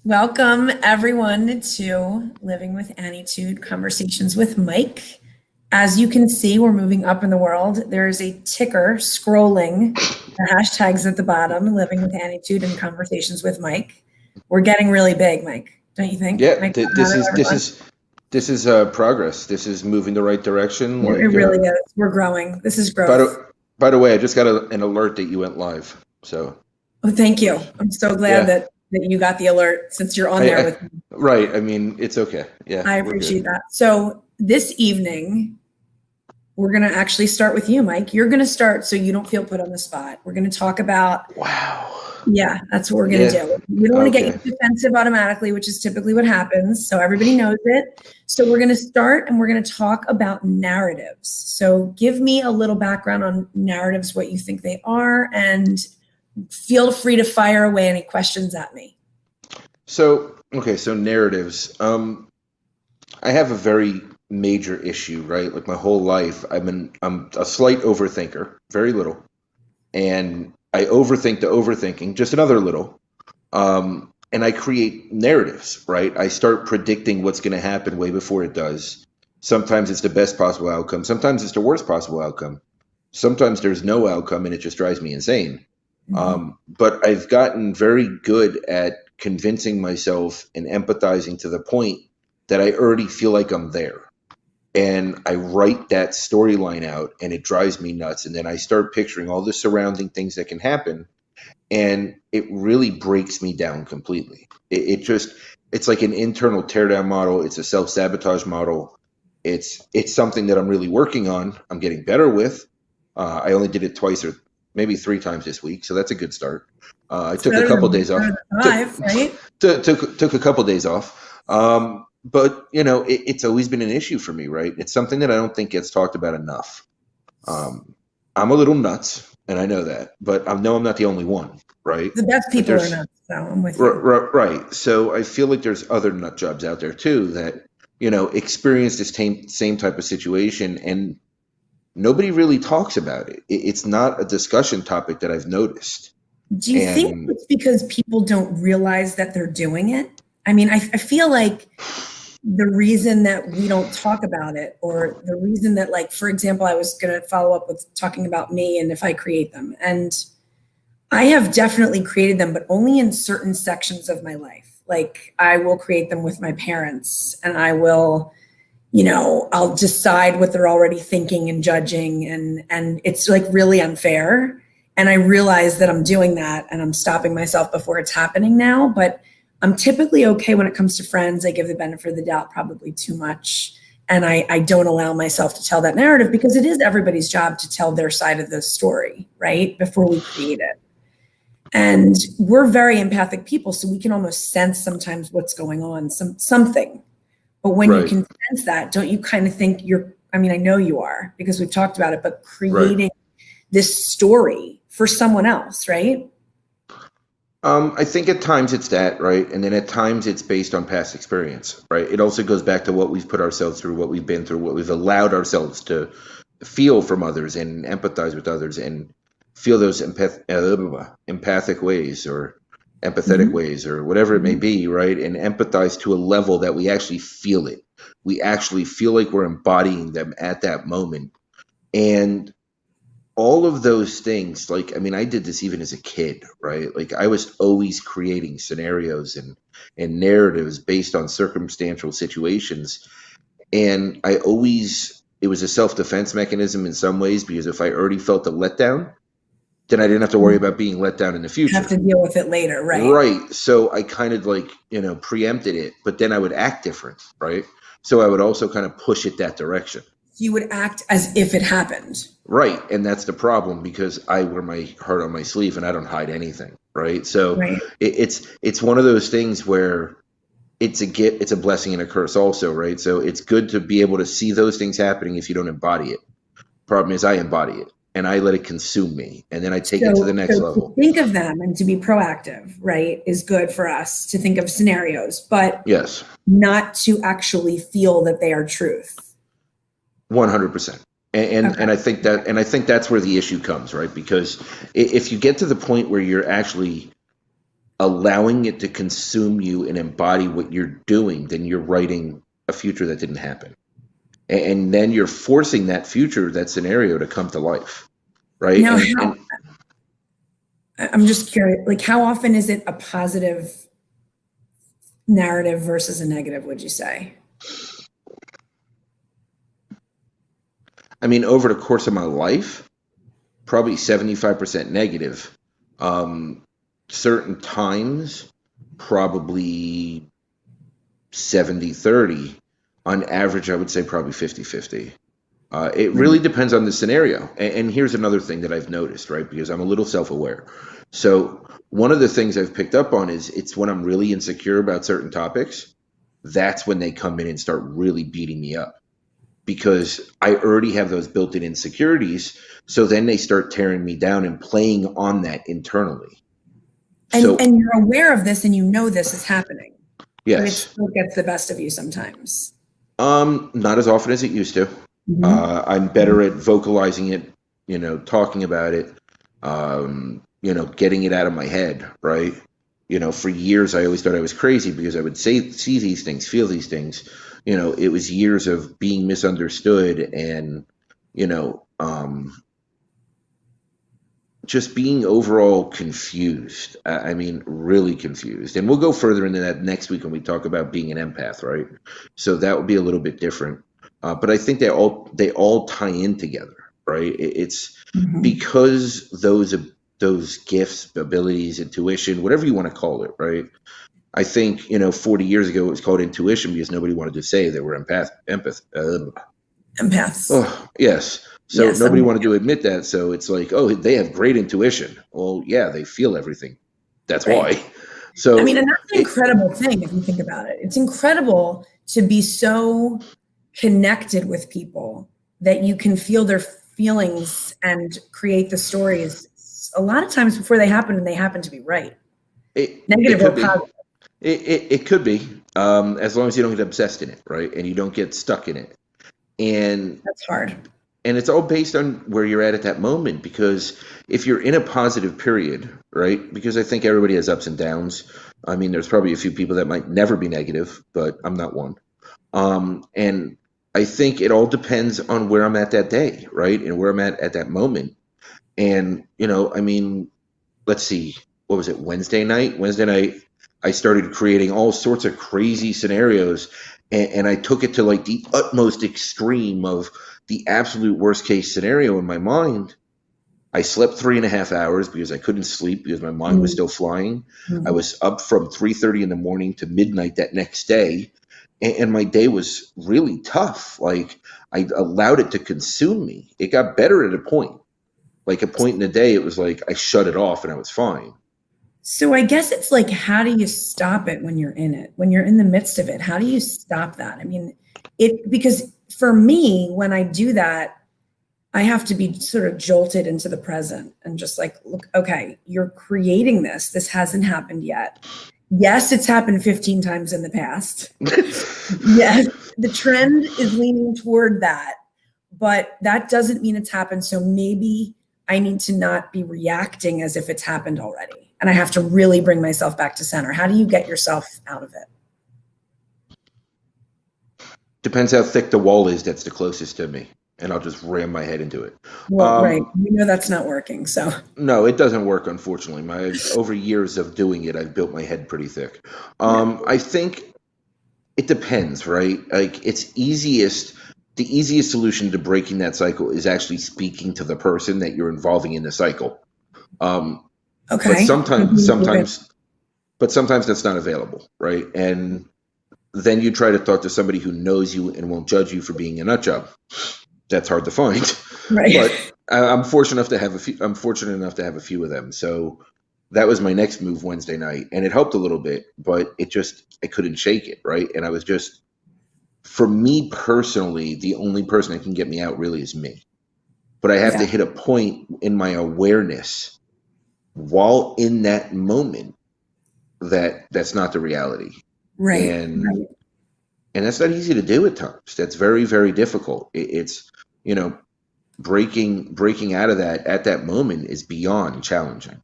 Welcome, everyone, to Living with Annietude Conversations with Mike. As you can see, we're moving up in the world. There is a ticker scrolling the hashtags at the bottom, Living with Annietude and Conversations with Mike. We're getting really big, Mike, don't you think? Yeah, Mike, this is progress. This is moving the right direction. It really is. We're growing. This is By growth. the way, I just got an alert that you went live. So Oh, thank you. I'm so glad yeah, that you got the alert since you're on there with me. right. I mean, it's okay. Yeah, I we're good. appreciate that. So this evening, we're going to actually start with you, Mike. You're going to start so you don't feel put on the spot. We're going to talk about, Wow. yeah, that's what we're going to Yeah. do. We don't want to get Okay. you defensive automatically, which is typically what happens. So everybody knows it. So we're going to start and we're going to talk about narratives. So give me a little background on narratives, what you think they are, and feel free to fire away any questions at me. So narratives. I have a very major issue, right? Like my whole life, I'm a slight overthinker, very little, and I overthink the overthinking, just another little. And I create narratives, right? I start predicting what's going to happen way before it does. Sometimes it's the best possible outcome. Sometimes it's the worst possible outcome. Sometimes there's no outcome and it just drives me insane. But I've gotten very good at convincing myself and empathizing to the point that I already feel like I'm there. And I write that storyline out and it drives me nuts. And then I start picturing all the surrounding things that can happen. And it really breaks me down completely. It's like an internal teardown model. It's a self-sabotage model. It's something that I'm really working on. I'm getting better with. I only did it twice or maybe three times this week, so that's a good start. I took a couple days off. Right? Took a couple days off. But it's always been an issue for me, right? It's something that I don't think gets talked about enough. I'm a little nuts, and I know that, but I know I'm not the only one, right? The best people are nuts, so I'm with you. Right. So I feel like there's other nut jobs out there too that experience this same type of situation, and nobody really talks about it. It's not a discussion topic that I've noticed. Do you think it's because people don't realize that they're doing it? I mean, I feel like the reason that we don't talk about it, or the reason that, like, for example, I was going to follow up with talking about me and if I create them. And I have definitely created them, but only in certain sections of my life. Like, I will create them with my parents and I will, I'll decide what they're already thinking and judging. And it's like really unfair. And I realize that I'm doing that and I'm stopping myself before it's happening now. But I'm typically okay when it comes to friends. I give the benefit of the doubt probably too much. And I don't allow myself to tell that narrative because it is everybody's job to tell their side of the story, right? Before we create it. And we're very empathic people, so we can almost sense sometimes what's going on, something. But when you can sense that, don't you kind of think I know you are because we've talked about it, but creating this story for someone else, right? I think at times it's that, right? And then at times it's based on past experience, right? It also goes back to what we've put ourselves through, what we've been through, what we've allowed ourselves to feel from others and empathize with others and feel those empathic ways or empathetic ways or whatever it may be, right? And empathize to a level that we actually feel it. We actually feel like we're embodying them at that moment. And all of those things, like, I mean, I did this even as a kid, right? Like I was always creating scenarios and narratives based on circumstantial situations. And it was a self-defense mechanism in some ways, because if I already felt a letdown, then I didn't have to worry about being let down in the future. You have to deal with it later, right? Right. So I kind of like, preempted it, but then I would act different, right? So I would also kind of push it that direction. You would act as if it happened. Right. And that's the problem, because I wear my heart on my sleeve and I don't hide anything. Right. So it's one of those things where it's a blessing and a curse also. Right. So it's good to be able to see those things happening if you don't embody it. Problem is I embody it and I let it consume me, and then I take it to the next level. To think of them and to be proactive, right, is good for us to think of scenarios, but yes, not to actually feel that they are truth. 100%. And I think that's where the issue comes, right? Because if you get to the point where you're actually allowing it to consume you and embody what you're doing, then you're writing a future that didn't happen. And then you're forcing that future, that scenario to come to life, right? Now, And I'm just curious, like how often is it a positive narrative versus a negative, would you say? I mean, over the course of my life, probably 75% negative. Certain times, probably 70-30. On average, I would say probably 50-50. It really depends on the scenario. And here's another thing that I've noticed, right? Because I'm a little self-aware. So one of the things I've picked up on is it's when I'm really insecure about certain topics, that's when they come in and start really beating me up because I already have those built-in insecurities. So then they start tearing me down and playing on that internally. So And you're aware of this and you know this is happening, but it yes, still gets the best of you sometimes. not as often as it used to. Mhm. I'm better at vocalizing it, talking about it, getting it out of my head, right? For years I always thought I was crazy because I would see these things, feel these things. It was years of being misunderstood and, you know, um, just being overall confused. I mean, really confused. And we'll go further into that next week when we talk about being an empath, right? So that would be a little bit different. But I think they all tie in together, right? It's Mhm. because those gifts, abilities, intuition, whatever you want to call it, right? I think 40 years ago it was called intuition because nobody wanted to say they were Empaths. Oh, yes. So Yes, I'm nobody with wanted to you. admit that. So it's like, oh, they have great intuition. Well, yeah, they feel everything. That's Right. why. I mean, So and that's an it, incredible thing if you think about it. It's incredible to be so connected with people that you can feel their feelings and create the stories a lot of times before they happen and they happen to be right, it negative or could be. positive. It could be. As long as you don't get obsessed in it, right? And you don't get stuck in it. And That's hard. and it's all based on where you're at that moment. Because if you're in a positive period, right? Because I think everybody has ups and downs. I mean, there's probably a few people that might never be negative, but I'm not one. And I think it all depends on where I'm at that day, right? And where I'm at that moment. And, I mean, let's see, what was it, Wednesday night? Wednesday night, I started creating all sorts of crazy scenarios. And I took it to like the utmost extreme of the absolute worst case scenario in my mind. I slept 3.5 hours because I couldn't sleep because my mind was Mm, still flying. I mm. was up from 3:30 in the morning to midnight that next day, and my day was really tough. Like I allowed it to consume me. It got better at a point. Like a point in the day, it was like I shut it off and I was fine. So I guess it's like, how do you stop it when you're in it? When you're in the midst of it, how do you stop that? I mean, because for me, when I do that, I have to be sort of jolted into the present and just like, look, okay, you're creating this. This hasn't happened yet. Yes, it's happened 15 times in the past. Yes, the trend is leaning toward that, but that doesn't mean it's happened. So maybe I need to not be reacting as if it's happened already. And I have to really bring myself back to center. How do you get yourself out of it? Depends how thick the wall is that's the closest to me, and I'll just ram my head into it. Well, right. Um, You know that's not working. So, no, it doesn't work, unfortunately. My over years of doing it, I've built my head pretty thick. yeah. I think it depends, right? Like the easiest solution to breaking that cycle is actually speaking to the person that you're involving in the cycle. Um, but Okay. sometimes that's not available, right? And then you try to talk to somebody who knows you and won't judge you for being a nut job. That's hard to find, Right. but I'm fortunate enough to have a few. I'm fortunate enough to have a few of them. So that was my next move Wednesday night, and it helped a little bit, but I couldn't shake it, right? And I was just, for me personally, the only person that can get me out really is me. But I have Yeah. to hit a point in my awareness while in that moment that that's not the reality, Right. and Right. and that's not easy to do at times. That's very, very difficult. It's you know breaking out of that at that moment is beyond challenging.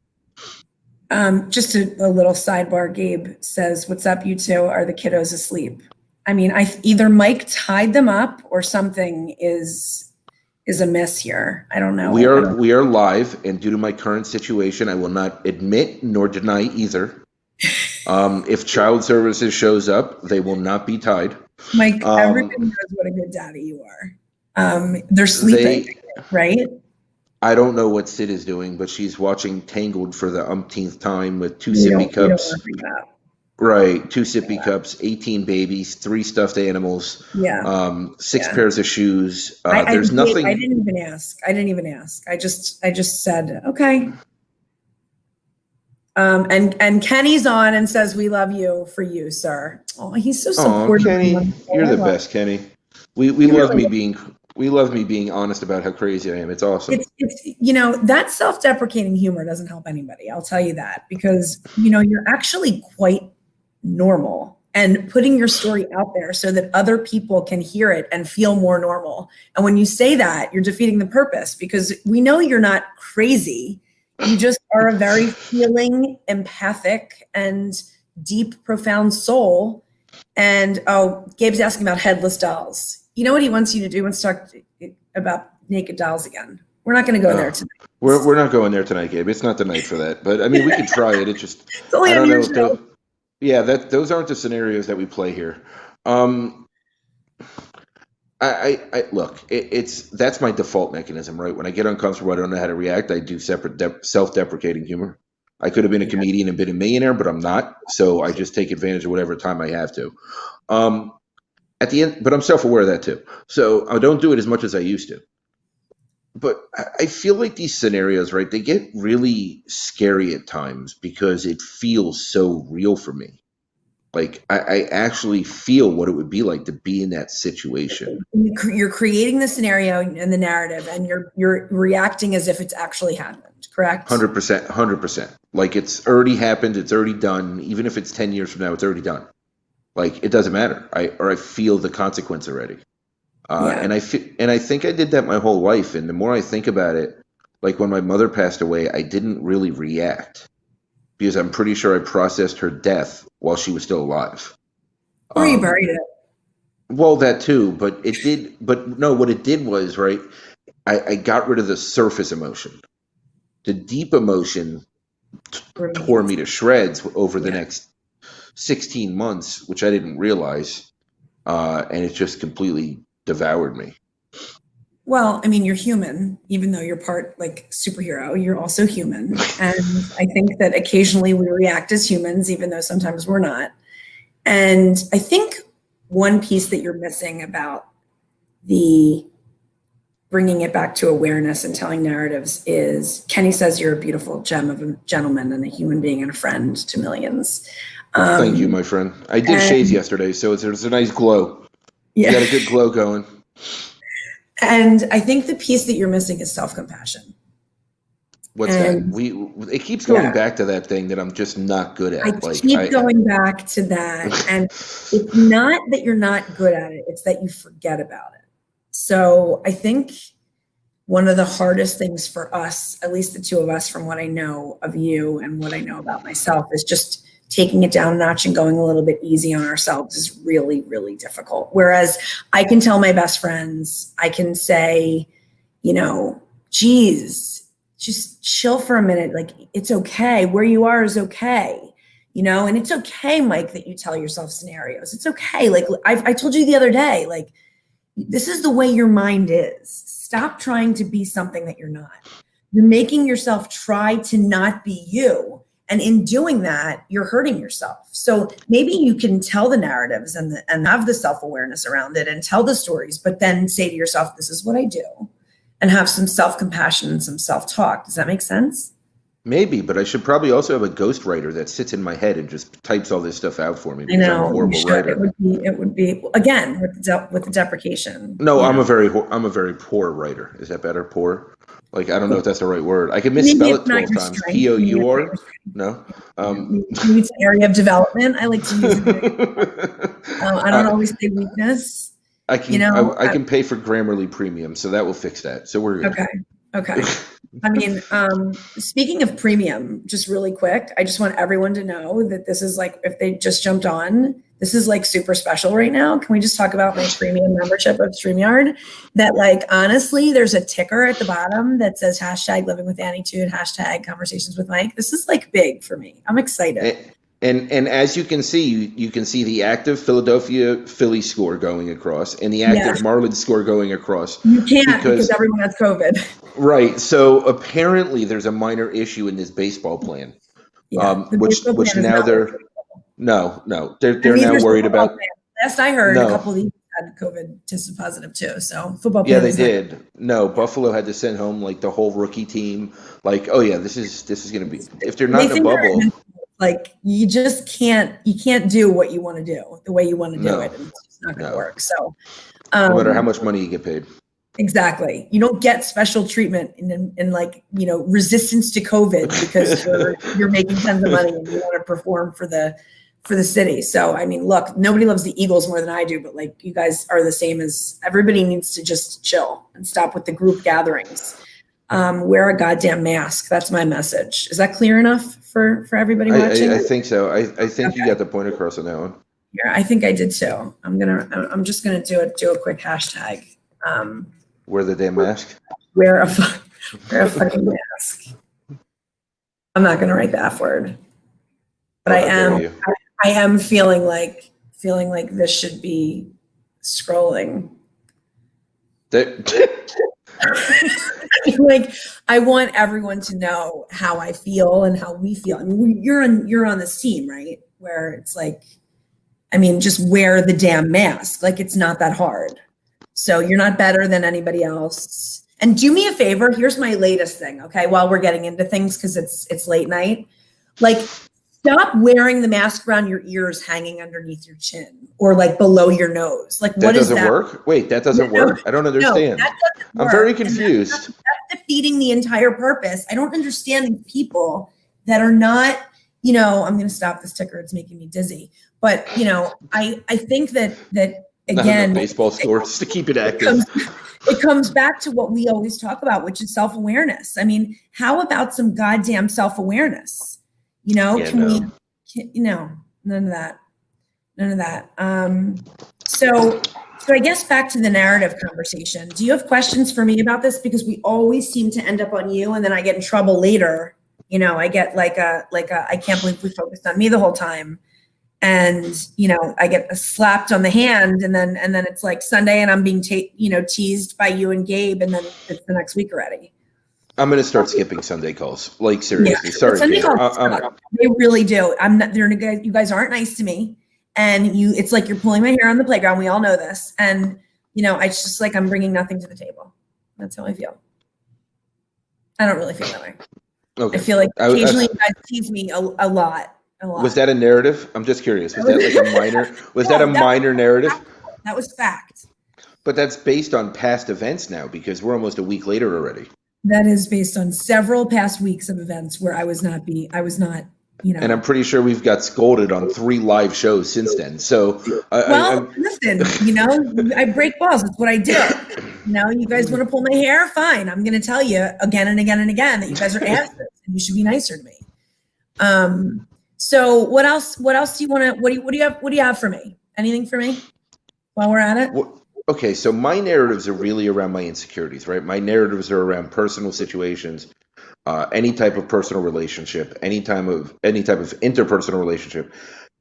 Just a little sidebar. Gabe says, "What's up, you two? Are the kiddos asleep?" I mean, either Mike tied them up or something is amiss here. I don't know. We are live, and due to my current situation, I will not admit nor deny either. If child services shows up, they will not be tied. Mike, everybody knows what a good daddy you are. They're sleeping, right? I don't know what Sid is doing, but she's watching Tangled for the umpteenth time with two sippy cups. Right, two sippy cups, 18 babies, 3 stuffed animals, 6 pairs of shoes. There's nothing. I didn't even ask. I just said, okay. And Kenny's on and says, "We love you for you, sir." Oh, he's so supportive. Kenny, you're the best, Kenny. We love me being honest about how crazy I am. It's awesome. It's that self-deprecating humor doesn't help anybody. I'll tell you that, because you're actually quite normal, and putting your story out there so that other people can hear it and feel more normal. And when you say that, you're defeating the purpose, because we know you're not crazy. You just are a very feeling, empathic, and deep, profound soul. And Gabe's asking about headless dolls. You know what he wants you to do? He wants to talk about naked dolls again. We're not going to go there tonight. We're not going there tonight, Gabe. It's not the night for that. But I mean, we could try it. It's just it's only on your show. Those aren't the scenarios that we play here. I look. That's my default mechanism, right? When I get uncomfortable, I don't know how to react. I do separate self-deprecating humor. I could have been a comedian and been a millionaire, but I'm not. So I just take advantage of whatever time I have to. At the end, but I'm self-aware of that too. So I don't do it as much as I used to. But I feel like these scenarios, right, they get really scary at times because it feels so real for me. Like I actually feel what it would be like to be in that situation. You're creating the scenario and the narrative, and you're reacting as if it's actually happened, correct? 100%. Like it's already happened, it's already done. Even if it's 10 years from now, it's already done. Like it doesn't matter. I feel the consequence already. And I think I did that my whole life. And the more I think about it, like when my mother passed away, I didn't really react because I'm pretty sure I processed her death while she was still alive. Or you buried it. Well, that too, but it did. But no, what it did was, right, I got rid of the surface emotion. The deep emotion tore me to shreds over the next 16 months, which I didn't realize. And it just completely devoured me. Well, I mean, you're human, even though you're part like superhero, you're also human. And I think that occasionally we react as humans, even though sometimes we're not. And I think one piece that you're missing about the bringing it back to awareness and telling narratives is Kenny says you're a beautiful gem of a gentleman and a human being and a friend to millions. Thank you, my friend. I did shave yesterday, so there's a nice glow. Yeah. You got a good glow going. And I think the piece that you're missing is self-compassion. What's that? It keeps going back to that thing that I'm just not good at. I keep going back to that. And it's not that you're not good at it, it's that you forget about it. So I think one of the hardest things for us, at least the two of us, from what I know of you and what I know about myself, is just taking it down a notch and going a little bit easy on ourselves is really, really difficult. Whereas I can tell my best friends, I can say, geez, just chill for a minute. Like, it's okay. Where you are is okay. And it's okay, Mike, that you tell yourself scenarios. It's okay. Like I told you the other day, like, this is the way your mind is. Stop trying to be something that you're not. You're making yourself try to not be you. And in doing that, you're hurting yourself. So maybe you can tell the narratives and have the self-awareness around it and tell the stories, but then say to yourself, this is what I do, and have some self-compassion and some self-talk. Does that make sense? Maybe, but I should probably also have a ghostwriter that sits in my head and just types all this stuff out for me. I know. I'm a horrible writer. It would be again with the deprecation. No, I'm a very poor writer. Is that better? Poor? Like, I don't know if that's the right word. I can misspell it 12 times. P-O-U-R? No. It's an area of development. I like to use it. I don't always say weakness. I can pay for Grammarly Premium, so that will fix that. So we're good. Okay. Okay. I mean, speaking of premium, just really quick, I just want everyone to know that this is like, if they just jumped on, this is like super special right now. Can we just talk about my premium membership of StreamYard? That like, honestly, there's a ticker at the bottom that says hashtag living with Annietude, hashtag conversations with Mike. This is like big for me. I'm excited. And as you can see, you can see the active Philadelphia Phillies score going across and the active Marlins score going across. You can't because everyone has COVID. Right. So apparently there's a minor issue in this baseball plan. Which now they're no, they're now worried about. Last I heard, a couple of these had COVID tested positive too. So football. Yeah, they did. No, Buffalo had to send home like the whole rookie team. Like, oh yeah, this is going to be, if they're not in a bubble. Like you can't do what you want to do the way you want to do it. And it's just not going to work. So no matter how much money you get paid. Exactly. You don't get special treatment in like, resistance to COVID because you're making tons of money and you want to perform for the city. So, I mean, look, nobody loves the Eagles more than I do, but like you guys are the same as everybody needs to just chill and stop with the group gatherings. Wear a goddamn mask. That's my message. Is that clear enough for everybody watching? I think so. I think you got the point across on that one. Yeah, I think I did too. I'm just gonna do a quick hashtag. Wear the damn mask. Wear a fucking mask. I'm not gonna write the F word, but I am feeling like this should be scrolling. Like I want everyone to know how I feel and how we feel. I mean, you're on this team, right? Where it's like, I mean, just wear the damn mask. Like it's not that hard. So you're not better than anybody else. And do me a favor. Here's my latest thing. Okay. While we're getting into things, because it's late night, like stop wearing the mask around your ears hanging underneath your chin or like below your nose. Like what is that? That doesn't work? Wait, that doesn't work? I don't understand. No, that doesn't work. I'm very confused. That's defeating the entire purpose. I don't understand these people that are not, I'm going to stop this ticker. It's making me dizzy. But, I think that again, baseball scores to keep it active. It comes back to what we always talk about, which is self-awareness. I mean, how about some goddamn self-awareness? None of that. So I guess back to the narrative conversation. Do you have questions for me about this? Because we always seem to end up on you, and then I get in trouble later. I get like a I can't believe we focused on me the whole time. And, I get slapped on the hand and then it's like Sunday and I'm being, teased by you and Gabe. And then it's the next week already. I'm going to start skipping Sunday calls. Like seriously. Yeah. Sorry. Sunday calls they really do. You guys aren't nice to me. And it's like you're pulling my hair on the playground. We all know this. And, it's just like I'm bringing nothing to the table. That's how I feel. I don't really feel that way. Okay. I feel like occasionally you guys tease me a lot. Was that a narrative? I'm just curious. Was that like a minor? Was that a minor narrative? That was fact. But that's based on past events now because we're almost a week later already. That is based on several past weeks of events where I was not. And I'm pretty sure we've got scolded on 3 live shows since then. So, listen, I break balls. That's what I do. You guys want to pull my hair? Fine. I'm going to tell you again and again and again that you guys are assholes and you should be nicer to me. So what else do you want to, what do you have for me? Anything for me while we're at it? Well, okay. So my narratives are really around my insecurities, right? My narratives are around personal situations, any type of personal relationship, any type of interpersonal relationship,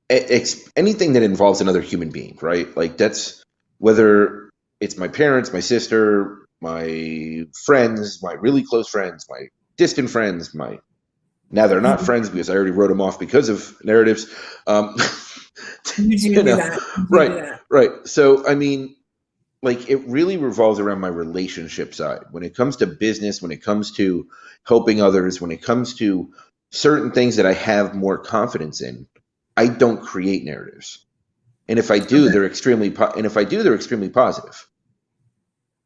anything that involves another human being, right? Like that's whether it's my parents, my sister, my friends, my really close friends, my distant friends, now they're not friends because I already wrote them off because of narratives. You do that. Right. So, I mean, like it really revolves around my relationship side. When it comes to business, when it comes to helping others, when it comes to certain things that I have more confidence in, I don't create narratives. And if I do, they're extremely positive.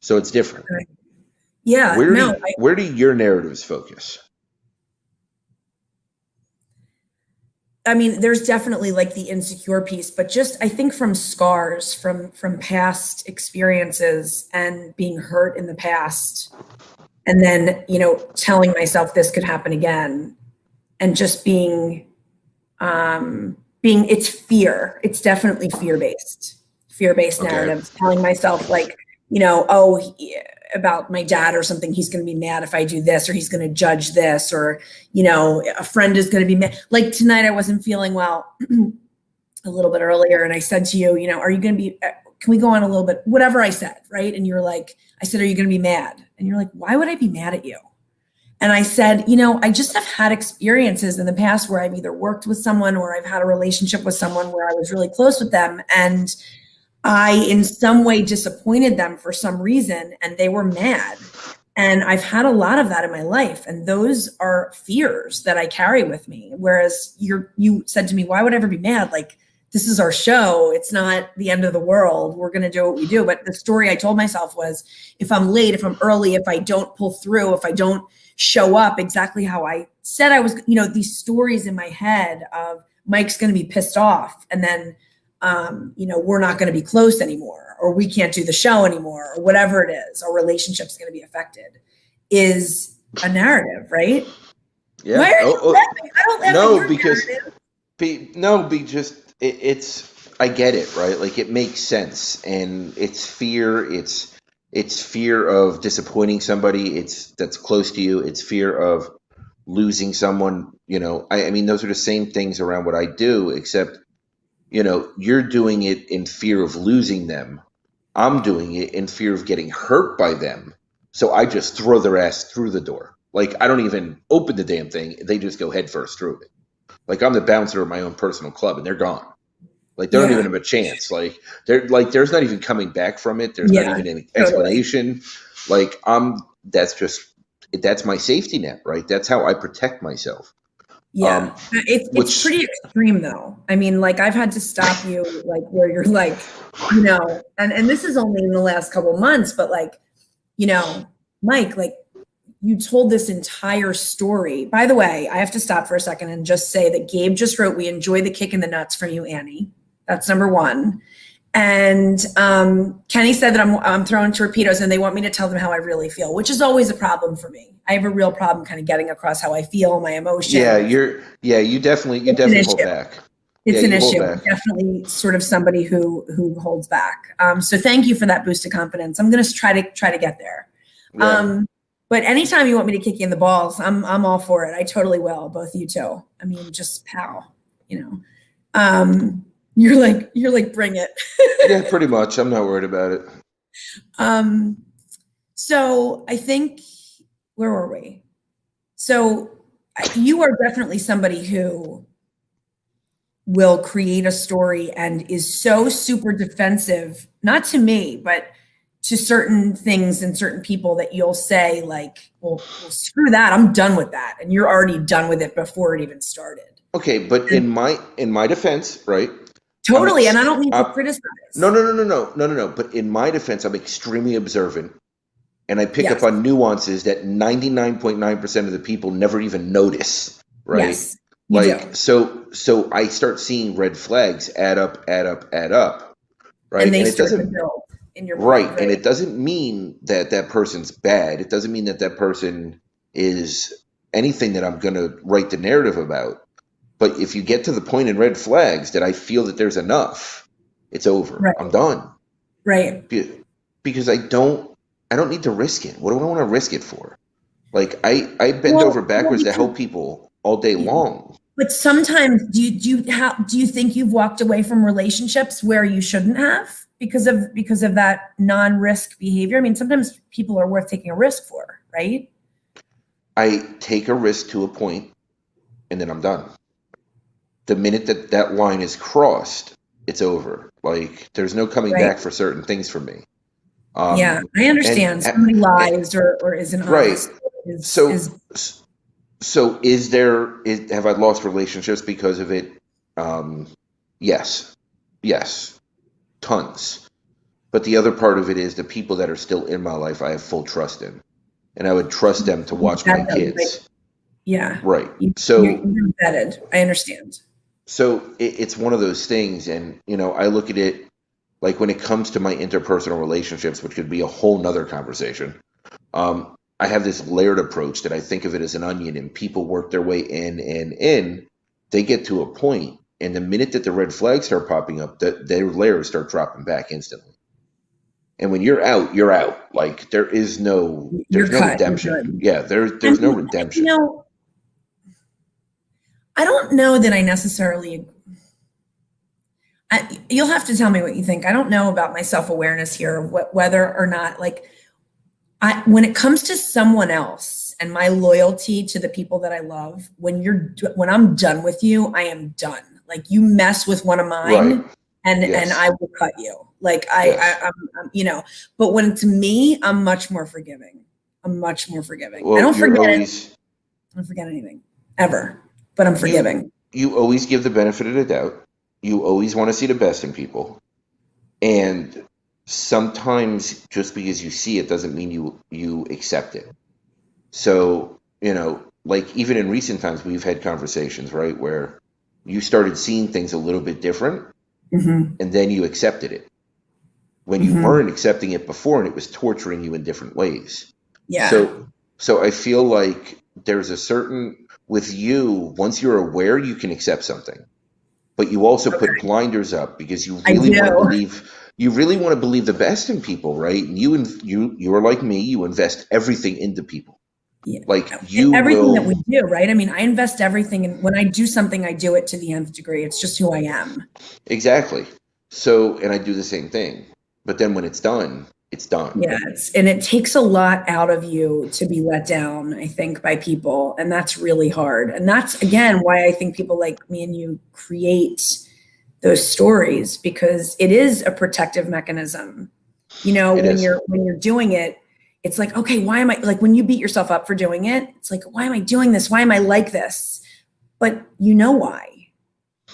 So it's different. Yeah. Where do your narratives focus? I mean, there's definitely like the insecure piece, but just I think from scars, from past experiences and being hurt in the past, and then, telling myself this could happen again, and just it's fear. It's definitely fear-based Okay. narratives, telling myself like, about my dad or something, he's going to be mad if I do this, or he's going to judge this, or, a friend is going to be mad. Like tonight I wasn't feeling well a little bit earlier, and I said to you, are you going to be, can we go on a little bit, whatever I said, right? And you're like, I said, are you going to be mad? And you're like, why would I be mad at you? And I said, I just have had experiences in the past where I've either worked with someone or I've had a relationship with someone where I was really close with them, and I in some way disappointed them for some reason, and they were mad. And I've had a lot of that in my life, and those are fears that I carry with me. Whereas you said to me, why would I ever be mad? Like, this is our show. It's not the end of the world. We're going to do what we do. But the story I told myself was, if I'm late, if I'm early, if I don't pull through, if I don't show up exactly how I said I was, these stories in my head of Mike's going to be pissed off, and then, we're not going to be close anymore, or we can't do the show anymore, or whatever it is, our relationship's going to be affected, is a narrative, right? Yeah. Why are you laughing? I don't laugh at No, your because narrative. it's I get it, right? Like it makes sense, and it's fear. It's fear of disappointing somebody. That's close to you. It's fear of losing someone. I mean, those are the same things around what I do, except you're doing it in fear of losing them. I'm doing it in fear of getting hurt by them. So I just throw their ass through the door. Like I don't even open the damn thing. They just go headfirst through it. Like I'm the bouncer of my own personal club, and they're gone. Like they don't even Yeah, have a chance. Like there's not even coming back from it. There's not yeah, even any totally. explanation. Like that's my safety net, right? That's how I protect myself. Yeah, it's Which pretty extreme though. I mean, like I've had to stop you, like where you're like, and this is only in the last couple of months, but like, Mike, like you told this entire story. By the way, I have to stop for a second and just say that Gabe just wrote, "We enjoy the kick in the nuts from you, Annie." That's number one. And Kenny said that I'm throwing torpedoes, and they want me to tell them how I really feel, which is always a problem for me. I have a real problem kind of getting across how I feel, my yeah, emotions. you definitely It's an hold issue. back. Yeah, It's an you hold issue. back. I'm definitely sort of somebody who holds back. So thank you for that boost of confidence. I'm going to try to get there. Yeah. But anytime you want me to kick you in the balls, I'm all for it. I totally will. Both you two. I mean, just pow. You're like, bring it. Yeah, pretty much. I'm not worried about it. So I think, where were we? So you are definitely somebody who will create a story and is so super defensive, not to me, but to certain things and certain people, that you'll say like, well, screw that. I'm done with that. And you're already done with it before it even started. Okay, but in my defense, right? Totally. And I don't mean to criticize. No. But in my defense, I'm extremely observant, and I pick up Yes. on nuances that 99.9% of the people never even notice, right? Yes, you Like do. so I start seeing red flags add up, right? And they And it start to doesn't build in your right, mind. and Right. it doesn't mean that that person's bad. It doesn't mean that that person is anything that I'm going to write the narrative about. But if you get to the point in red flags that I feel that there's enough, it's over. Right. I'm done. Right. Because I don't need to risk it. What do I want to risk it for? Like I bend over backwards to help people all day long. But sometimes do you think you've walked away from relationships where you shouldn't have because of that non-risk behavior? I mean, sometimes people are worth taking a risk for, right? I take a risk to a point, and then I'm done. The minute that that line is crossed, it's over. Like there's no coming Right. back for certain things for me. Yeah, I understand. Somebody And lies or isn't right. honest. So have I lost relationships because of it? Yes, yes, tons. But the other part of it is the people that are still in my life, I have full trust in, and I would trust them to watch my kids. Yeah. Right. You're vetted. I understand. So it's one of those things, and I look at it like when it comes to my interpersonal relationships, which could be a whole nother conversation. I I have this layered approach that I think of it as an onion, and people work their way in. They get to a point, and the minute that the red flags start popping up, their layers start dropping back instantly. And when you're out, you're out. Like there's no You're cut. You're redemption. good. Yeah, there's no redemption. I don't know that I necessarily. You'll have to tell me what you think. I don't know about my self-awareness here, whether or not like when it comes to someone else and my loyalty to the people that I love, when I'm done with you, I am done. Like you mess with one of mine, Right. and I will cut you. Like I'm, but when it's me, I'm much more forgiving. I'm much more forgiving. Well, I don't forget always, it. I don't forget anything ever, but I'm forgiving. You always give the benefit of the doubt. You always want to see the best in people. And sometimes just because you see it doesn't mean you accept it. So, like even in recent times, we've had conversations, right, where you started seeing things a little bit different, and then you accepted it when you weren't accepting it before, and it was torturing you in different ways. Yeah. So I feel like there's a certain, with you, once you're aware, you can accept something, but you also put blinders up because you really want to believe the best in people, right? And you're like me, you invest everything into people. Yeah. Like everything that we do, right? I mean, I invest everything, and when I do something, I do it to the nth degree. It's just who I am. Exactly. So, and I do the same thing, but then when it's done, it's done. Yeah, and it takes a lot out of you to be let down, I think, by people, and that's really hard. And that's again why I think people like me and you create those stories, because it is a protective mechanism. When you're doing it, it's like, okay, why am I, like when you beat yourself up for doing it, it's like, why am I doing this? Why am I like this? But you know why.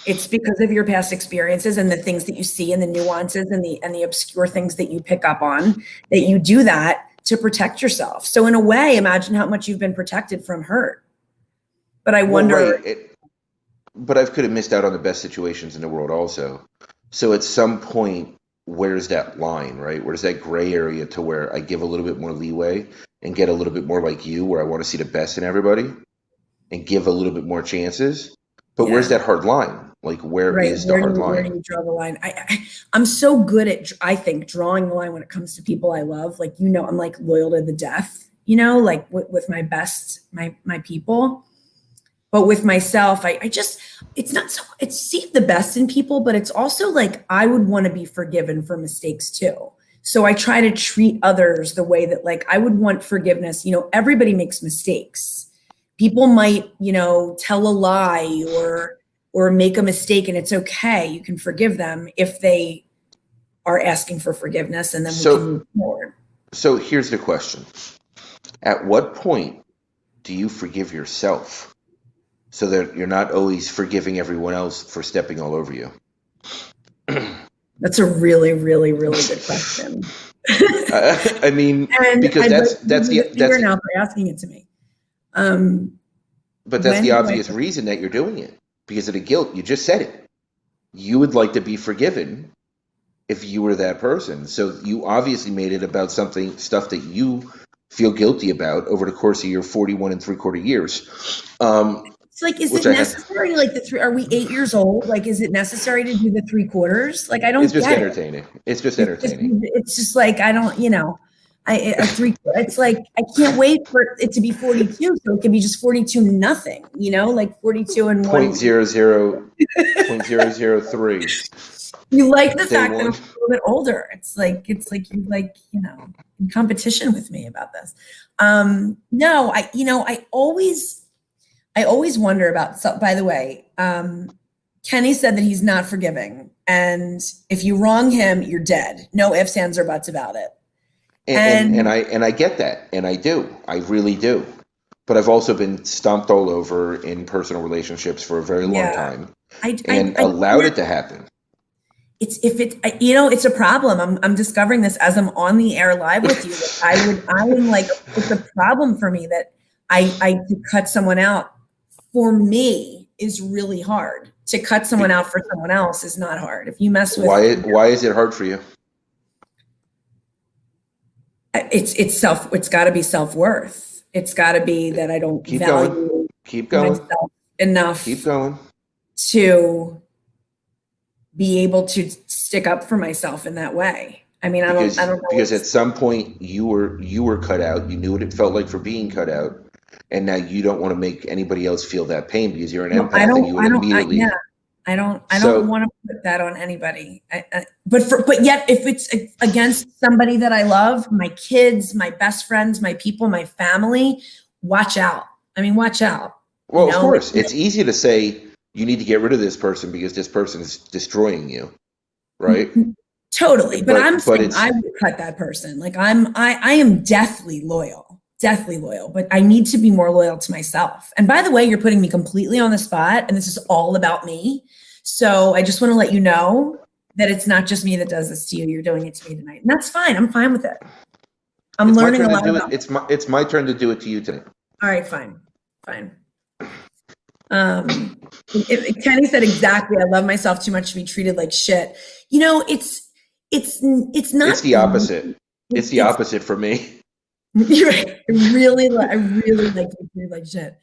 It's because of your past experiences and the things that you see and the nuances and the obscure things that you pick up on, that you do that to protect yourself. So in a way, imagine how much you've been protected from hurt. But I wonder. But I could have missed out on the best situations in the world also. So at some point, where's that line, right? Where's that gray area to where I give a little bit more leeway and get a little bit more like you, where I want to see the best in everybody and give a little bit more chances? But where's that hard line? Like, where is the hard line? Where do you draw the line? I'm so good at, I think, drawing the line when it comes to people I love. Like, I'm like loyal to the death, like with my best, my people. But with myself, it's not so, it's see the best in people, but it's also like, I would want to be forgiven for mistakes too. So I try to treat others the way that like, I would want forgiveness. Everybody makes mistakes. People might, tell a lie or make a mistake, and it's okay. You can forgive them if they are asking for forgiveness, and then we can move forward. So here's the question. At what point do you forgive yourself so that you're not always forgiving everyone else for stepping all over you? That's a really, really, really good question. I mean, and because that's now for asking it to me. But that's the obvious reason that you're doing it, because of the guilt. You just said it. You would like to be forgiven if you were that person. So you obviously made it about stuff that you feel guilty about over the course of your 41 3/4 years. It's like, is it necessary? Like are we 8 years old? Like, is it necessary to do the 3/4? Like, I don't. It's just entertaining. It's just entertaining. It's just like, I don't. It's like, I can't wait for it to be 42, so it can be just 42 nothing. Like 42 and 0.003. You like the fact that I'm a little bit older. It's like you like, in competition with me about this. No, I always wonder about, so by the way, Kenny said that he's not forgiving. And if you wrong him, you're dead. No ifs, ands, or buts about it. And I get that. And I do. I really do. But I've also been stomped all over in personal relationships for a very long time. And allowed it to happen. It's a problem. I'm discovering this as I'm on the air live with you. It's a problem for me that I to cut someone out for me is really hard. To cut someone out for someone else is not hard. If you mess with why is it hard for you? It's got to be self-worth. It's got to be that I don't Keep going. value Keep going. myself Keep enough going. to be able to stick up for myself in that way. I mean, I don't know. Because at some point you were cut out. You knew what it felt like for being cut out, and now you don't want to make anybody else feel that pain because you're an No, empath and you would yeah, immediately. I don't So want to put that on anybody. But yet, if it's against somebody that I love, my kids, my best friends, my people, my family, watch out. I mean, watch out. well, of course, it's easy to say you need to get rid of this person because this person is destroying you, right? Totally. But I'm But saying I it's would cut that person. Like I am deathly loyal, but I need to be more loyal to myself. And by the way, you're putting me completely on the spot, and this is all about me. So I just want to let you know that it's not just me that does this to you. You're doing it to me tonight. And that's fine. I'm fine with it. I'm it's my learning turn a to lot do it. about. It's my turn to do it to you today. All right, fine. Fine. Kenny said exactly. I love myself too much to be treated like shit. You know, it's not. It's the opposite. It's the opposite for me. You're right. I really like to be treated like shit.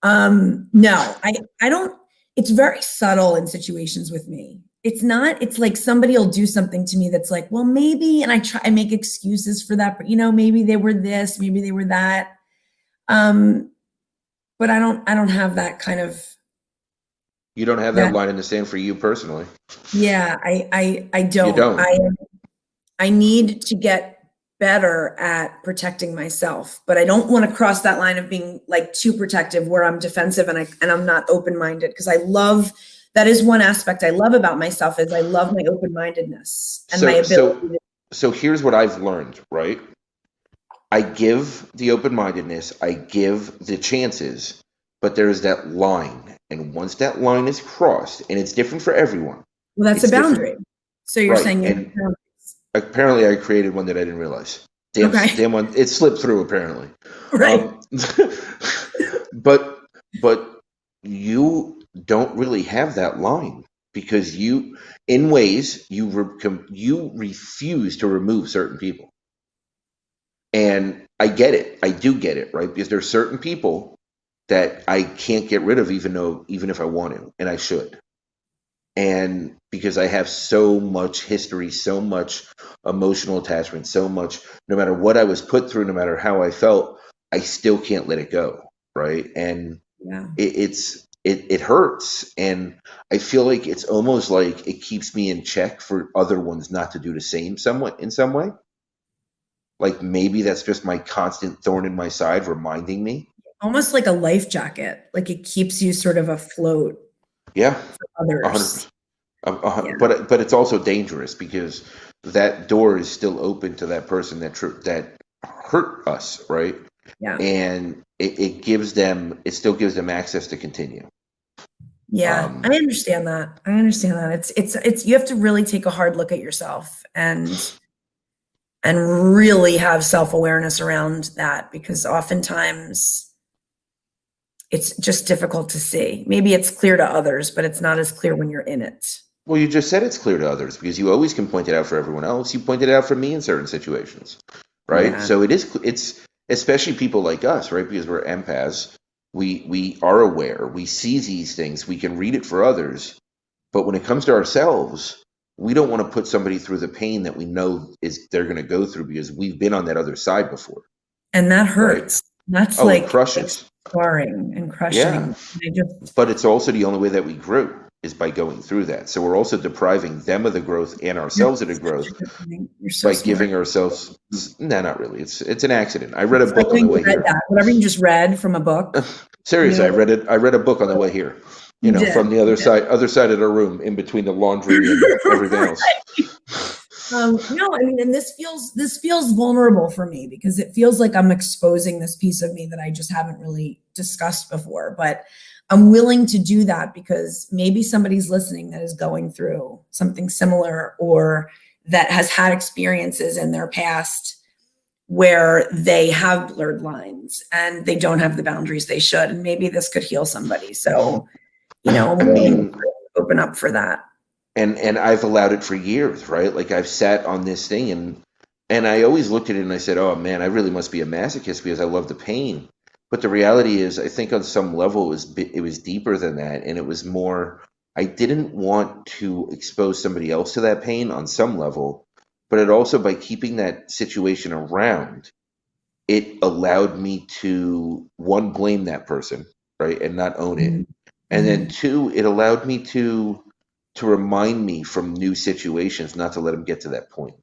No, I don't. It's very subtle in situations with me. It's not. It's like somebody will do something to me that's like, well, maybe, and I make excuses for that, but maybe they were this, maybe they were that. But I don't have that kind of. You don't have that line in the sand for you personally. Yeah, I don't. You don't. I need to get better at protecting myself, but I don't want to cross that line of being like too protective where I'm defensive and I'm not open-minded, because that is one aspect I love about myself, is I love my open-mindedness and my ability. So here's what I've learned, right? I give the open-mindedness, I give the chances, but there's that line. And once that line is crossed, and it's different for everyone. Well, that's a boundary. So you're saying and apparently I created one that I didn't realize. Damn one, it slipped through apparently. Right. But you don't really have that line, because you, in ways, you refuse to remove certain people. And I get it. I do get it, right? Because there's certain people that I can't get rid of, even if I want to, and I should. And because I have so much history, so much emotional attachment, so much, no matter what I was put through, no matter how I felt, I still can't let it go, right? And it hurts, and I feel like it's almost like it keeps me in check for other ones not to do the same somewhat in some way. Like maybe that's just my constant thorn in my side reminding me. Almost like a life jacket. Like it keeps you sort of afloat. Yeah. For others. 100%. But it's also dangerous, because that door is still open to that person that hurt us, right? Yeah. And it still gives them access to continue. Yeah, I understand that. It's you have to really take a hard look at yourself and really have self-awareness around that, because oftentimes it's just difficult to see. Maybe it's clear to others, but it's not as clear when you're in it. Well, you just said it's clear to others, because you always can point it out for everyone else. You pointed it out for me in certain situations, right? Yeah. So it's especially people like us, right? Because we're empaths. We are aware. We see these things. We can read it for others. But when it comes to ourselves, we don't want to put somebody through the pain that we know they're going to go through, because we've been on that other side before. And that hurts. Right? That's like it crushes. Scarring and crushing. Yeah. But it's also the only way that we grew, is by going through that. So we're also depriving them of the growth and ourselves of the growth by giving ourselves. No, not really. It's an accident. I read a book on the way here. Whatever you just read from a book. Seriously, I read a book on the way here. From the other side of the room, in between the laundry and everything else. No, I mean, and this feels vulnerable for me, because it feels like I'm exposing this piece of me that I just haven't really discussed before. But I'm willing to do that because maybe somebody's listening that is going through something similar, or that has had experiences in their past where they have blurred lines and they don't have the boundaries they should. And maybe this could heal somebody. So, I'm willing to open up for that. And I've allowed it for years, right? Like I've sat on this thing, and And I always looked at it and I said, "Oh man, I really must be a masochist because I love the pain." But the reality is, I think on some level it was deeper than that, and it was more. I didn't want to expose somebody else to that pain on some level, but it also by keeping that situation around, it allowed me to one blame that person, right, and not own it, Mhm. and then Mhm. two, it allowed me to remind me from new situations not to let them get to that point.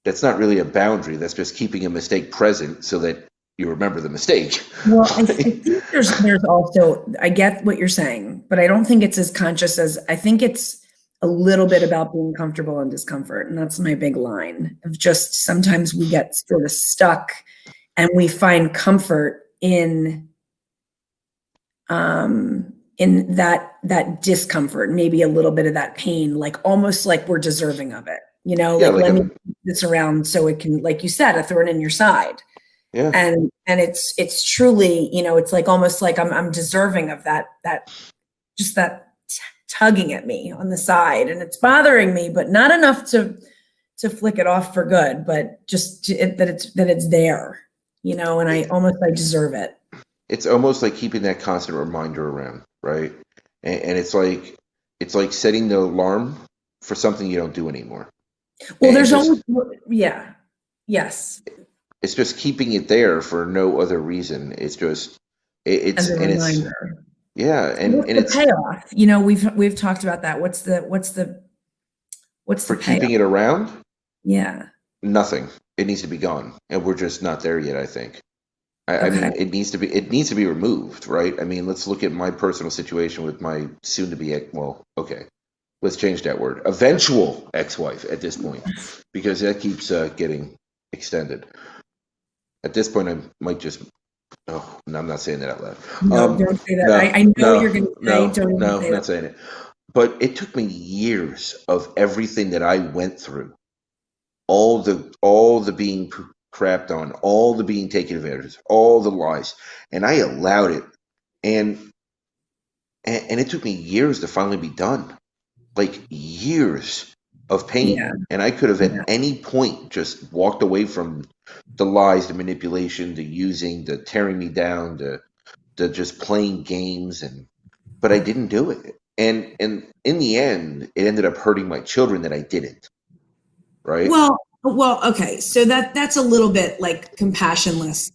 That's not really a boundary. That's just keeping a mistake present so that you remember the mistake. Well, I think there's also, I get what you're saying, but I don't think it's as conscious as, I think it's a little bit about being comfortable in discomfort. And that's my big line of just sometimes we get sort of stuck and we find comfort in that discomfort, maybe a little bit of that pain, like almost like we're deserving of it. Yeah, Like like let me a keep this around so it can, like you said, a thorn in your side. yeah, And it's truly, it's like almost like I'm deserving of that just that tugging at me on the side, and it's bothering me, but not enough to flick it off for good, but just that it's there, and I deserve it. it's almost like keeping that constant reminder around, right? And it's like setting the alarm for something you don't do anymore, Well, and there's just always, yeah, yes, it's just keeping it there for no other reason. It's just as a it's reminder. yeah, What's and the it's payoff? We've talked about that. What's the for keeping payoff? it around, Yeah. nothing. It needs to be gone, and we're just not there yet, I think. I Okay. mean, it needs to be removed, right? I mean, let's look at my personal situation with my soon to be well, okay, let's change that word, eventual ex-wife at this point, because that keeps getting extended. At this point, I might just oh, no, I'm not saying that out loud. No, don't say that. No, I know what no, you're going to say. no, Don't even no, say that. not saying it. But it took me years of everything that I went through, all the being crapped on, all the being taken advantage of, all the lies, and I allowed it, and and it took me years to finally be done, like years of Yeah. pain, and I could have Yeah. at any point just walked away from the lies, the manipulation, the using, the tearing me down, the just playing games, and but I didn't do it, and in the end, it ended up hurting my children that I didn't, right? Well, okay. So that's a little bit like compassionless,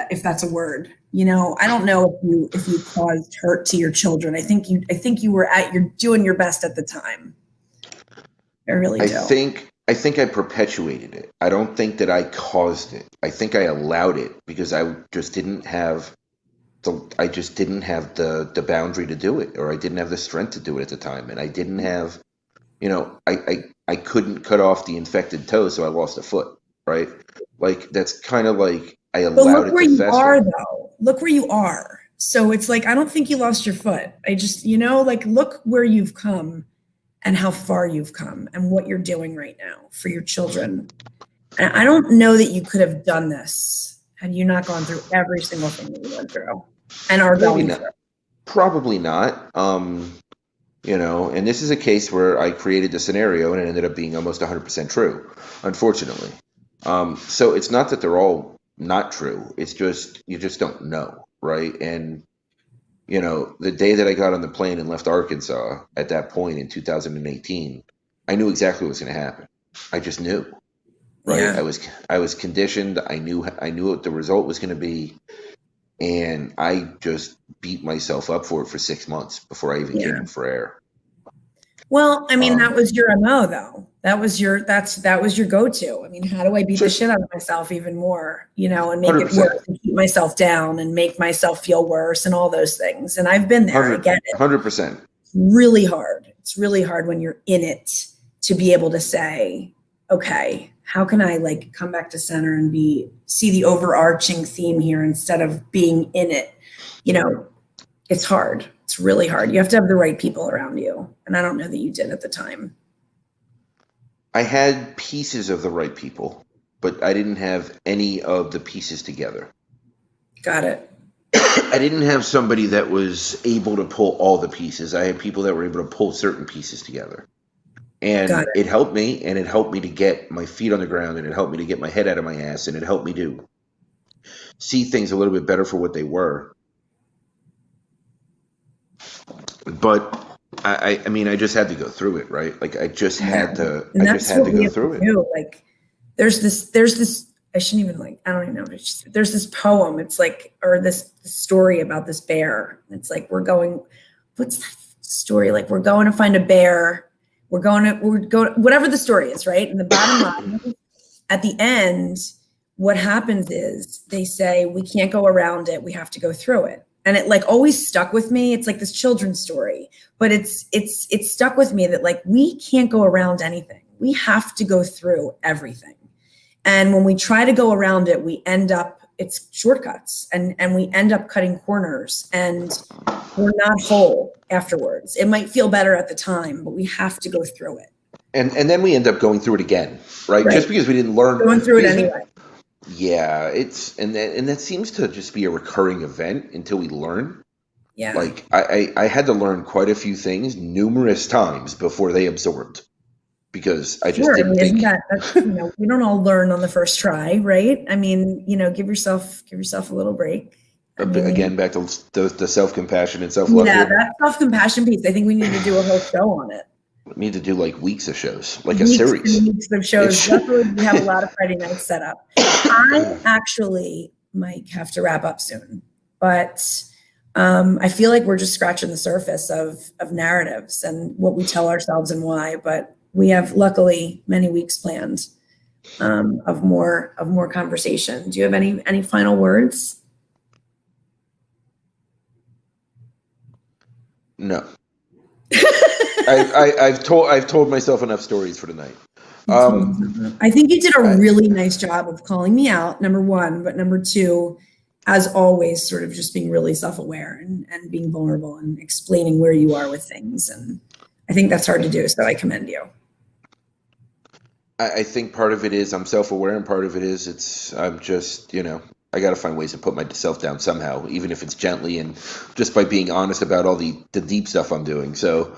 if that's a word. I don't know if you caused hurt to your children. I think you were you're doing your best at the time. I really do. I think I perpetuated it. I don't think that I caused it. I think I allowed it because I just didn't have the boundary to do it, or I didn't have the strength to do it at the time, and I didn't have, I couldn't cut off the infected toe, so I lost a foot, right? Like that's kind of like I But allowed look it where to you are, fester. though. Look where you are. So it's like I don't think you lost your foot. I just, like look where you've come and how far you've come and what you're doing right now for your children. And I don't know that you could have done this had you not gone through every single thing that you went through and are Maybe going through. not, probably not. And this is a case where I created the scenario and it ended up being almost 100% true, unfortunately. So it's not that they're all not true. It's just you just don't know, right? And the day that I got on the plane and left Arkansas at that point in 2018, I knew exactly what was going to happen. I just knew, right? Yeah. I was conditioned. I knew what the result was going to be, and I just beat myself up for it for 6 months before I even came Yeah. in for air. Well, I mean, that Um, was your MO though. That was your go-to. I mean, how do I beat the just shit out of myself even more, and make it worse 100%, and keep myself down and make myself feel worse and all those things. And I've been there. I 100, get it. 100%. Really hard. It's really hard when you're in it to be able to say, okay, how can I like come back to center and see the overarching theme here instead of being in it? You know, it's hard. It's really hard. You have to have the right people around you. And I don't know that you did at the time. I had pieces of the right people, but I didn't have any of the pieces together. Got it. I didn't have somebody that was able to pull all the pieces. I had people that were able to pull certain pieces together. And Got it. it helped me, and it helped me to get my feet on the ground, and it helped me to get my head out of my ass, and it helped me to see things a little bit better for what they were. But I mean, I just had to go through it, right? Like I just had to, And I just that's had what to we go have through to it. do. Like there's this I shouldn't even like I don't even know. There's this poem. It's like or this story about this bear. It's like what's that story? Like we're going to find a bear. We're going whatever the story is, right? And the bottom line at the end, what happens is they say we can't go around it. We have to go through it. And it like always stuck with me. It's like this children's story, but it's stuck with me that like we can't go around anything. We have to go through everything. And when we try to go around it, we end up it's shortcuts and we end up cutting corners and we're not whole afterwards. It might feel better at the time, but we have to go through it. And then we end up going through it again, right? Just because we didn't learn. Going through it anyway. Yeah, it's and that seems to just be a recurring event until we learn. Yeah. Like I had to learn quite a few things numerous times before they absorbed, because I just didn't think. That's, we don't all learn on the first try, right? I mean, give yourself a little break. Again, back to the self-compassion and self-love. Yeah, that self-compassion piece. I think we need to do a whole show on it. We need to do like weeks of shows, like a series. And weeks of shows. Luckily, we have a lot of Friday nights set up. I actually might have to wrap up soon, but I feel like we're just scratching the surface of narratives and what we tell ourselves and why. But we have luckily many weeks planned of more conversation. Do you have any final words? No. I've told myself enough stories for tonight. I think you did a really nice job of calling me out, number one, but number two, as always, sort of just being really self-aware and being vulnerable and explaining where you are with things. And I think that's hard to do, so I commend you. I think part of it is I'm self-aware, and part of it is I'm just, I got to find ways to put myself down somehow, even if it's gently and just by being honest about all the deep stuff I'm doing. So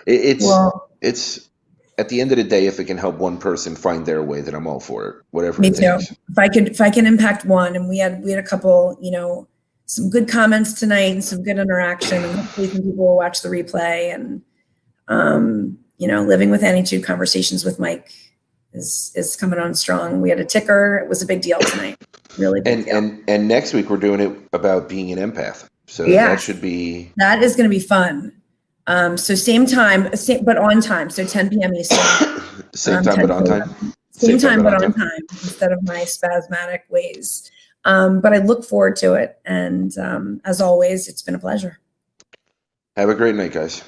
it's at the end of the day, if it can help one person find their way, then I'm all for it. Whatever it takes. If I can impact one, and we had a couple, some good comments tonight and some good interaction, and hopefully some people will watch the replay. And living with Annietude conversations with Mike is coming on strong. We had a ticker. It was a big deal tonight. Really big deal. And next week we're doing it about being an empath. So that is going to be fun. So same time, but on time. So 10 p.m. Eastern. Same time, but on time. Same time, but on time instead of my spasmodic ways. But I look forward to it. And as always, it's been a pleasure. Have a great night, guys.